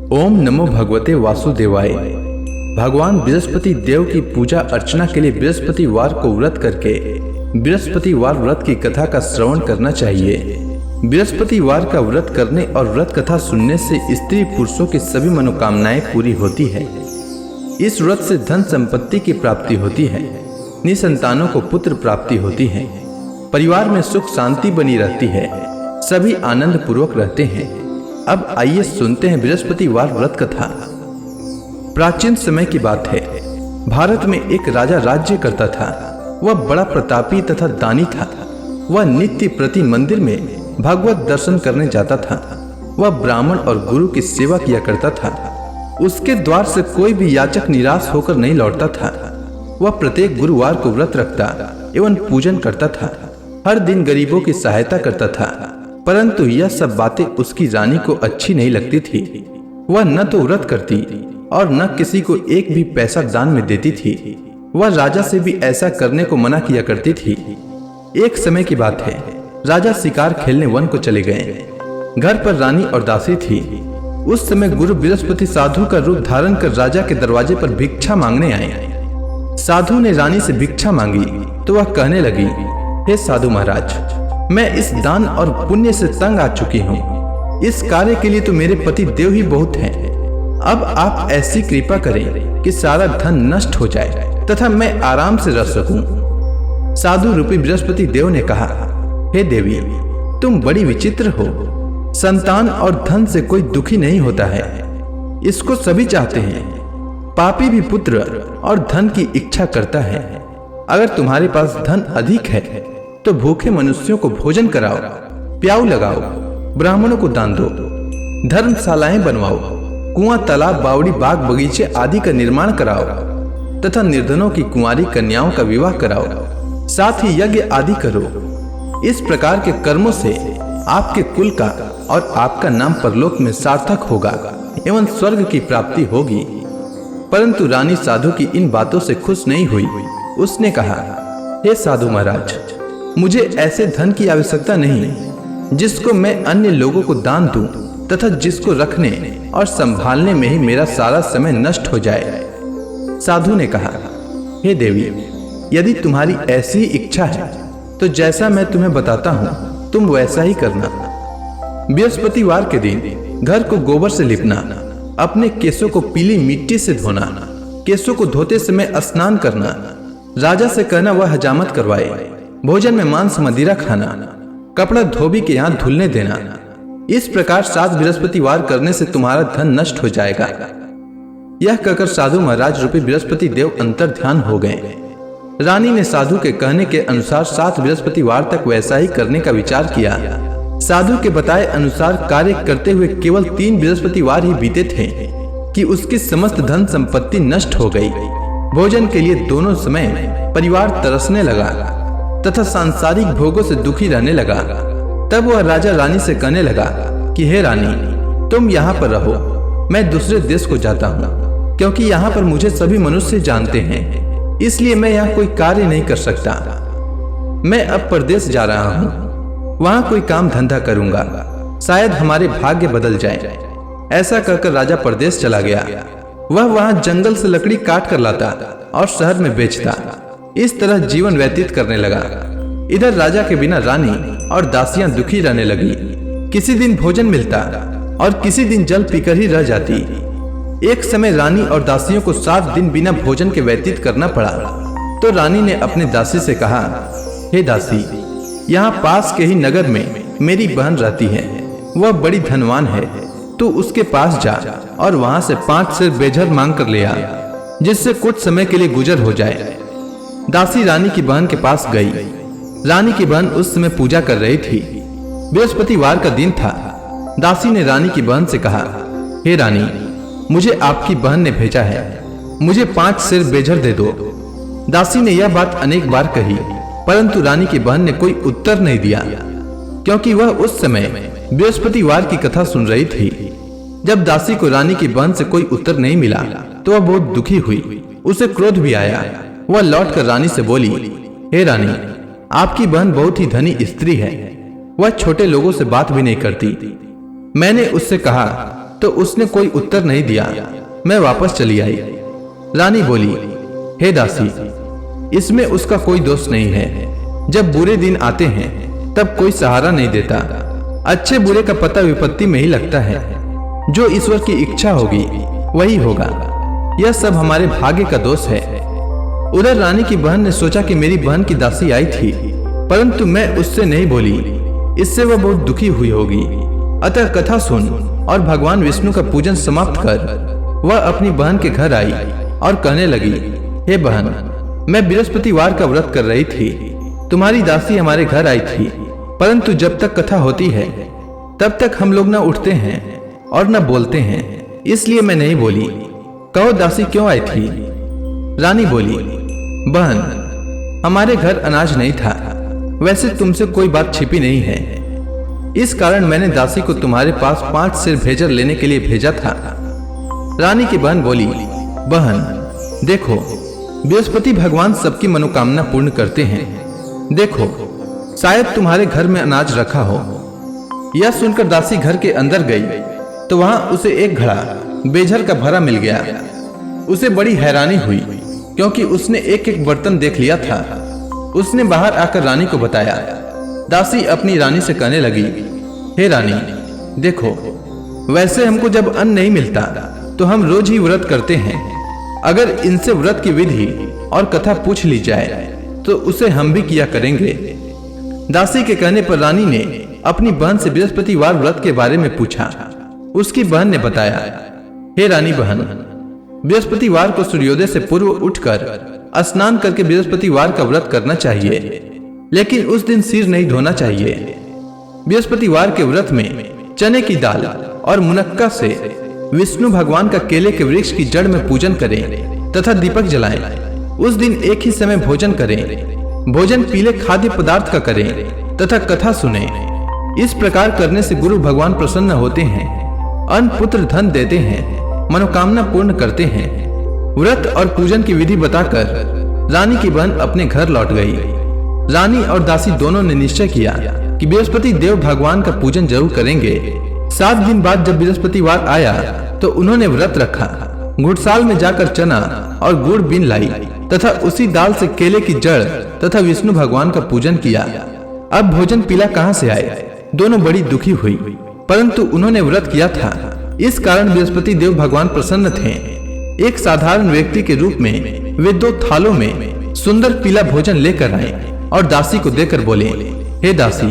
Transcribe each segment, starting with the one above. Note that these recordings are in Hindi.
ओम नमो भगवते वासुदेवाय। भगवान बृहस्पति देव की पूजा अर्चना के लिए बृहस्पतिवार को व्रत करके बृहस्पतिवार व्रत की कथा का श्रवण करना चाहिए। बृहस्पतिवार का व्रत करने और व्रत कथा सुनने से स्त्री पुरुषों की सभी मनोकामनाएं पूरी होती है। इस व्रत से धन संपत्ति की प्राप्ति होती है, निसंतानों को पुत्र प्राप्ति होती है, परिवार में सुख शांति बनी रहती है, सभी आनंद पूर्वक रहते हैं। अब आइए सुनते हैं बृहस्पतिवार व्रत कथा। प्राचीन समय की बात है। भारत में एक राजा राज्य करता था। वह बड़ा प्रतापी तथा दानी था। वह नित्य प्रति मंदिर में भगवत दर्शन करने जाता था। वह ब्राह्मण और गुरु की सेवा किया करता था। उसके द्वार से कोई भी याचक निराश होकर नहीं लौटता था। वह प्रत्येक गुरुवार को व्रत रखता एवं पूजन करता था। हर दिन गरीबों की सहायता करता था। परंतु यह सब बातें उसकी रानी को अच्छी नहीं लगती थी। वह न तो व्रत करती और न किसी को एक भी पैसा दान में देती थी। वह राजा से भी ऐसा करने को मना किया करती थी। एक समय की बात है। राजा शिकार खेलने वन को चले गए। घर पर रानी और दासी थी। उस समय गुरु बृहस्पति साधु का रूप धारण कर राजा के दरवाजे पर भिक्षा मांगने आए। साधु ने रानी से भिक्षा मांगी तो वह कहने लगी, हे साधु महाराज, मैं इस दान और पुण्य से तंग आ चुकी हूँ। इस कार्य के लिए तो मेरे पति देव ही बहुत हैं। अब आप ऐसी कृपा करें कि सारा धन नष्ट हो जाए तथा मैं आराम से रह सकूं। साधु रूपी बृहस्पति देव ने कहा, हे देवी, तुम बड़ी विचित्र हो। संतान और धन से कोई दुखी नहीं होता है, इसको सभी चाहते हैं। पापी भी पुत्र और धन की इच्छा करता है। अगर तुम्हारे पास धन अधिक है तो भूखे मनुष्यों को भोजन कराओ, प्याऊ लगाओ, ब्राह्मणों को दान दो, धर्मशालाएं बनवाओ, कुआं, तालाब, बावड़ी, बाग, बगीचे आदि का निर्माण कराओ तथा निर्धनों की कुंवारी कन्याओं का विवाह कराओ, साथ ही यज्ञ आदि करो। इस प्रकार के कर्मों से आपके कुल का और आपका नाम परलोक में सार्थक होगा एवं स्वर्ग की प्राप्ति होगी। परंतु रानी साधु की इन बातों से खुश नहीं हुई। उसने कहा, हे साधु महाराज, मुझे ऐसे धन की आवश्यकता नहीं जिसको मैं अन्य लोगों को दान दूं तथा जिसको रखने और संभालने में ही मेरा सारा समय नष्ट हो जाए। साधु ने कहा, हे देवी, यदि तुम्हारी ऐसी इच्छा है तो जैसा मैं तुम्हें बताता हूँ तुम वैसा ही करना। बृहस्पतिवार के दिन घर को गोबर से लिपना, अपने केसों को पीली मिट्टी से धोना, केसों को धोते समय स्नान करना, राजा से कहना वह हजामत करवाए, भोजन में मांस मदिरा खाना, कपड़ा धोबी के यहाँ धुलने देना। इस प्रकार 7 बृहस्पतिवार करने से तुम्हारा धन नष्ट हो जाएगा। यह कहकर साधु महाराज रूपी बृहस्पति देव अंतर ध्यान हो गए। रानी ने साधु के कहने के अनुसार 7 बृहस्पतिवार तक वैसा ही करने का विचार किया। साधु के बताए अनुसार कार्य करते हुए केवल 3 बृहस्पतिवार ही बीते थे कि उसकी समस्त धन संपत्ति नष्ट हो गई। भोजन के लिए दोनों समय परिवार तरसने लगा तथा सांसारिक भोगों से दुखी रहने लगा। तब वह राजा रानी से कहने लगा कि हे रानी, तुम यहाँ पर रहो, मैं दूसरे देश को जाता हूँ, क्योंकि यहाँ पर मुझे सभी मनुष्य जानते हैं, इसलिए मैं यहाँ कोई कार्य नहीं कर सकता। मैं अब परदेश जा रहा हूँ, वहाँ कोई काम धंधा करूंगा, शायद हमारे भाग्य बदल जाए। ऐसा कहकर राजा परदेश चला गया। वह वहाँ जंगल से लकड़ी काट कर लाता और शहर में बेचता। इस तरह जीवन व्यतीत करने लगा। इधर राजा के बिना रानी और दासियां दुखी रहने लगी। किसी दिन भोजन मिलता और किसी दिन जल पीकर ही रह जाती। एक समय रानी और दासियों को 7 दिन बिना भोजन के व्यतीत करना पड़ा। तो रानी ने अपने दासी से कहा, हे दासी, यहाँ पास के ही नगर में मेरी बहन रहती है, वह बड़ी धनवान है, तू उसके पास जा और वहां से 5 सेर बेझर मांग कर ले आ, जिससे कुछ समय के लिए गुजर हो जाए। दासी रानी की बहन के पास गई। रानी की बहन उस समय पूजा कर रही थी। बृहस्पतिवार का दिन था। दासी ने रानी की बहन से कहा, हे रानी, मुझे आपकी बहन ने भेजा है, मुझे 5 सेर बेझर दे दो। दासी ने यह बात अनेक बार कही, परंतु रानी की बहन ने कोई उत्तर नहीं दिया, क्योंकि वह उस समय बृहस्पतिवार की कथा सुन रही थी। जब दासी को रानी की बहन से कोई उत्तर नहीं मिला तो वह बहुत दुखी हुई। उसे क्रोध भी आया। वह लौटकर रानी से बोली, हे रानी, आपकी बहन बहुत ही धनी स्त्री है, वह छोटे लोगों से बात भी नहीं करती। मैंने उससे कहा तो उसने कोई उत्तर नहीं दिया। मैं वापस चली आई। रानी बोली, हे दासी, इसमें उसका कोई दोष नहीं है। जब बुरे दिन आते हैं तब कोई सहारा नहीं देता। अच्छे बुरे का पता विपत्ति में ही लगता है। जो ईश्वर की इच्छा होगी वही होगा। यह सब हमारे भाग्य का दोष है। उधर रानी की बहन ने सोचा कि मेरी बहन की दासी आई थी, परंतु मैं उससे नहीं बोली। इससे वह बहुत दुखी हुई होगी। अतः कथा सुन और भगवान विष्णु का पूजन समाप्त कर वह अपनी बहन के घर आई और कहने लगी, हे बहन, मैं बृहस्पतिवार का व्रत कर रही थी। तुम्हारी दासी हमारे घर आई थी, परंतु जब तक कथा होती है तब तक हम लोग न उठते हैं और न बोलते हैं, इसलिए मैं नहीं बोली। कहो दासी क्यों आई थी? रानी बोली, बहन, हमारे घर अनाज नहीं था। वैसे तुमसे कोई बात छिपी नहीं है। इस कारण मैंने दासी को तुम्हारे पास 5 सेर भेजर लेने के लिए भेजा था। रानी की बहन बोली, बहन देखो, बृहस्पति भगवान सबकी मनोकामना पूर्ण करते हैं। देखो, शायद तुम्हारे घर में अनाज रखा हो। यह सुनकर दासी घर के अंदर गई तो वहां उसे एक घड़ा बेझर का भरा मिल गया। उसे बड़ी हैरानी हुई क्योंकि उसने एक एक बर्तन देख लिया था। उसने बाहर आकर रानी को बताया। दासी अपनी रानी से कहने लगी, हे रानी, देखो, वैसे हमको जब अन्न नहीं मिलता तो हम रोज ही व्रत करते हैं। अगर इनसे व्रत की विधि और कथा पूछ ली जाए तो उसे हम भी किया करेंगे। दासी के कहने पर रानी ने अपनी बहन से बृहस्पतिवार व्रत के बारे में पूछा। उसकी बहन ने बताया, हे रानी बहन, बृहस्पतिवार को सूर्योदय से पूर्व उठकर स्नान करके बृहस्पतिवार का व्रत करना चाहिए, लेकिन उस दिन सिर नहीं धोना चाहिए। बृहस्पतिवार के व्रत में चने की दाल और मुनक्का से विष्णु भगवान का केले के वृक्ष की जड़ में पूजन करें तथा दीपक जलाएं। उस दिन एक ही समय भोजन करें। भोजन पीले खाद्य पदार्थ का करें तथा कथा सुने। इस प्रकार करने से गुरु भगवान प्रसन्न होते हैं, अन्न पुत्र धन देते हैं, मनोकामना पूर्ण करते हैं। व्रत और पूजन की विधि बताकर रानी की बहन अपने घर लौट गई। रानी और दासी दोनों ने निश्चय किया कि बृहस्पति देव भगवान का पूजन जरूर करेंगे। 7 दिन बाद जब बृहस्पतिवार आया तो उन्होंने व्रत रखा। घुड़साल में जाकर चना और गुड़ बीन लाई तथा उसी दाल से केले की जड़ तथा विष्णु भगवान का पूजन किया। अब भोजन पीला कहाँ से आए? दोनों बड़ी दुखी हुई, परंतु उन्होंने व्रत किया था, इस कारण बृहस्पति देव भगवान प्रसन्न थे। एक साधारण व्यक्ति के रूप में वे 2 थालों में सुंदर पीला भोजन लेकर आए और दासी को देकर बोले, हे दासी,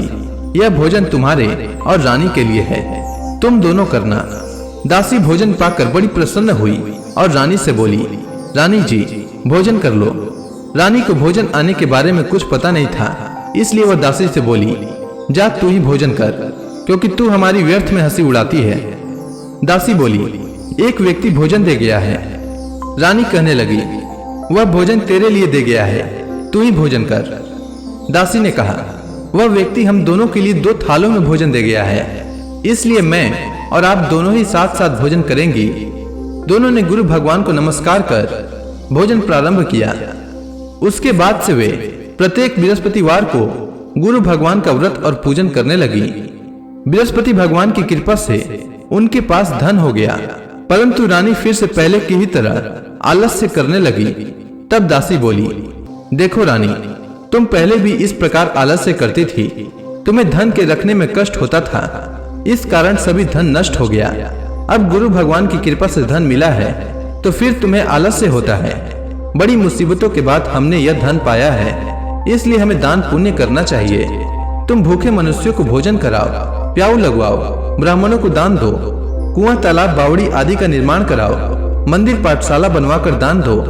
यह भोजन तुम्हारे और रानी के लिए है, तुम दोनों करना। दासी भोजन पाकर बड़ी प्रसन्न हुई और रानी से बोली, रानी जी, भोजन कर लो। रानी को भोजन आने के बारे में कुछ पता नहीं था, इसलिए वह दासी से बोली, जा तू ही भोजन कर, क्योंकि तू हमारी व्यर्थ में हंसी उड़ाती है। दासी बोली, एक व्यक्ति भोजन दे गया है। रानी कहने लगी, वह भोजन तेरे लिए दे गया है, तू ही भोजन कर। दासी ने कहा, वह व्यक्ति हम दोनों के लिए 2 थालों में भोजन दे गया है, इसलिए मैं और आप दोनों ही साथ साथ भोजन करेंगी। दोनों ने गुरु भगवान को नमस्कार कर भोजन प्रारंभ किया। उसके बाद से वे प्रत्येक बृहस्पतिवार को गुरु भगवान का व्रत और पूजन करने लगी। बृहस्पति भगवान की कृपा से उनके पास धन हो गया, परंतु रानी फिर से पहले की ही तरह आलस्य करने लगी। तब दासी बोली, देखो रानी, तुम पहले भी इस प्रकार आलस्य करती थी। तुम्हें धन के रखने में कष्ट होता था, इस कारण सभी धन नष्ट हो गया। अब गुरु भगवान की कृपा से धन मिला है तो फिर तुम्हें आलस्य होता है। बड़ी मुसीबतों के बाद हमने यह धन पाया है, इसलिए हमें दान पुण्य करना चाहिए। तुम भूखे मनुष्यों को भोजन कराओ, प्याऊ लगवाओ, ब्राह्मणों को दान दो, कुआं तालाब बावड़ी आदि का निर्माण कराओ, मंदिर पाठशाला बनवाकर दान दो,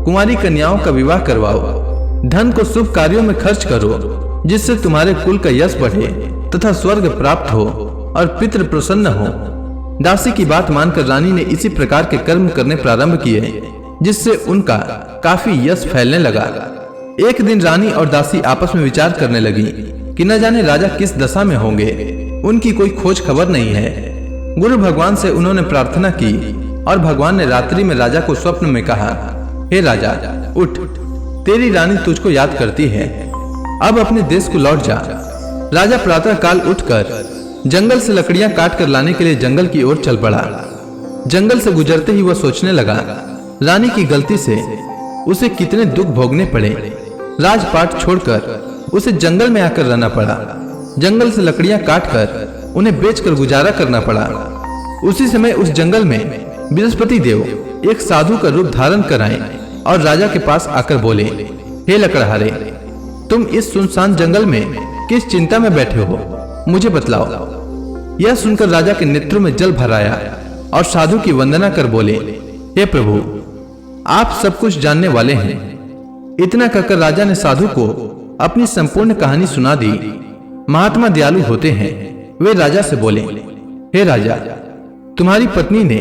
कुंवारी कन्याओं का विवाह करवाओ। धन को शुभ कार्यों में खर्च करो, जिससे तुम्हारे कुल का यश बढ़े तथा स्वर्ग प्राप्त हो और पितृ प्रसन्न हो। दासी की बात मानकर रानी ने इसी प्रकार के कर्म करने प्रारंभ किए, जिससे उनका काफी यश फैलने लगा। एक दिन रानी और दासी आपस में विचार करने लगी कि न जाने राजा किस दशा में होंगे, उनकी कोई खोज खबर नहीं है। गुरु भगवान से उन्होंने प्रार्थना की और भगवान ने रात्रि में राजा को स्वप्न में कहा, हे राजा, उठ, तेरी रानी तुझको याद करती है, अब अपने देश को लौट जा। राजा प्रातः काल उठकर जंगल से लकड़ियां काट कर लाने के लिए जंगल की ओर चल पड़ा। जंगल से गुजरते ही वह सोचने लगा, रानी की गलती से उसे कितने दुख भोगने पड़े। राजपाट छोड़कर उसे जंगल में आकर रहना पड़ा। जंगल से लकड़ियां काटकर उन्हें बेचकर गुजारा करना पड़ा। उसी समय उस जंगल में बृहस्पति देव एक साधु का रूप धारण कर आए और राजा के पास आकर बोले, हे लकड़हारे, तुम इस सुनसान जंगल में किस चिंता में बैठे हो, मुझे बतलाओ। यह सुनकर राजा के नेत्रों में जल भर आया और साधु की वंदना कर बोले, हे प्रभु, आप सब कुछ जानने वाले हैं। इतना कहकर राजा ने साधु को अपनी संपूर्ण कहानी सुना दी। महात्मा दयालु होते हैं। वे राजा से बोले, हे राजा, तुम्हारी पत्नी ने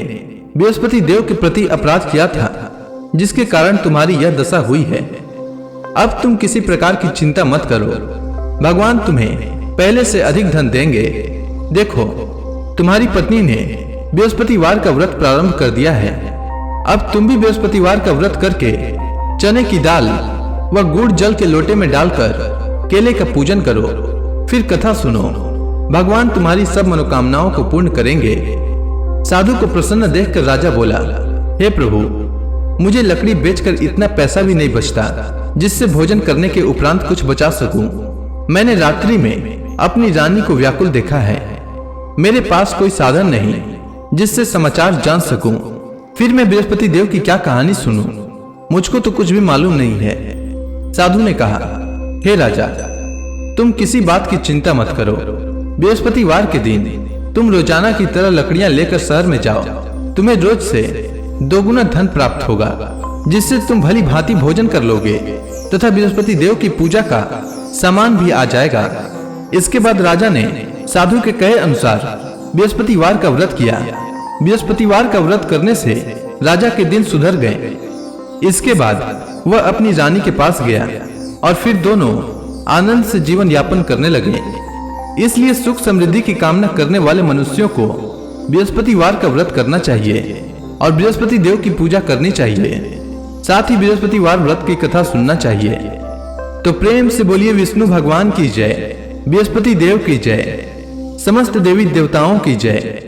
बृहस्पति देव के प्रति अपराध किया था, जिसके कारण तुम्हारी यह दशा हुई है। अब तुम किसी प्रकार की चिंता मत करो, भगवान तुम्हें पहले से अधिक धन देंगे। देखो, तुम्हारी पत्नी ने बृहस्पतिवार का व्रत प्रारंभ कर दिया है। अब तुम भी बृहस्पतिवार का व्रत करके चने की दाल व गुड़ जल के लोटे में डालकर केले का पूजन करो, फिर कथा सुनो। भगवान तुम्हारी सब मनोकामनाओं को पूर्ण करेंगे। साधु को प्रसन्न देखकर राजा बोला, हे प्रभु, मुझे लकड़ी बेचकर इतना पैसा भी नहीं बचता जिससे भोजन करने के उपरांत कुछ बचा सकूं। मैंने रात्रि में अपनी रानी को व्याकुल देखा है। मेरे पास कोई साधन नहीं जिससे समाचार जान सकूं। फिर मैं बृहस्पति देव की क्या कहानी सुनूं? मुझको तो कुछ भी मालूम नहीं है। साधु ने कहा, हे राजा, तुम किसी बात की चिंता मत करो। बृहस्पतिवार के दिन तुम रोजाना की तरह लकड़ियां लेकर शहर में जाओ। तुम्हें रोज से 2 गुना धन प्राप्त होगा, जिससे तुम भली भांति भोजन कर लोगे तथा बृहस्पति देव की पूजा का सामान भी आ जाएगा। इसके बाद राजा ने साधु के कहे अनुसार बृहस्पतिवार का व्रत किया। बृहस्पतिवार का व्रत करने से राजा के दिन सुधर गए। इसके बाद वह अपनी रानी के पास गया और फिर दोनों आनंद से जीवन यापन करने लगे। इसलिए सुख समृद्धि की कामना करने वाले मनुष्यों को बृहस्पतिवार का व्रत करना चाहिए और बृहस्पति देव की पूजा करनी चाहिए। साथ ही बृहस्पतिवार व्रत की कथा सुनना चाहिए। तो प्रेम से बोलिए विष्णु भगवान की जय, बृहस्पति देव की जय, समस्त देवी देवताओं की जय।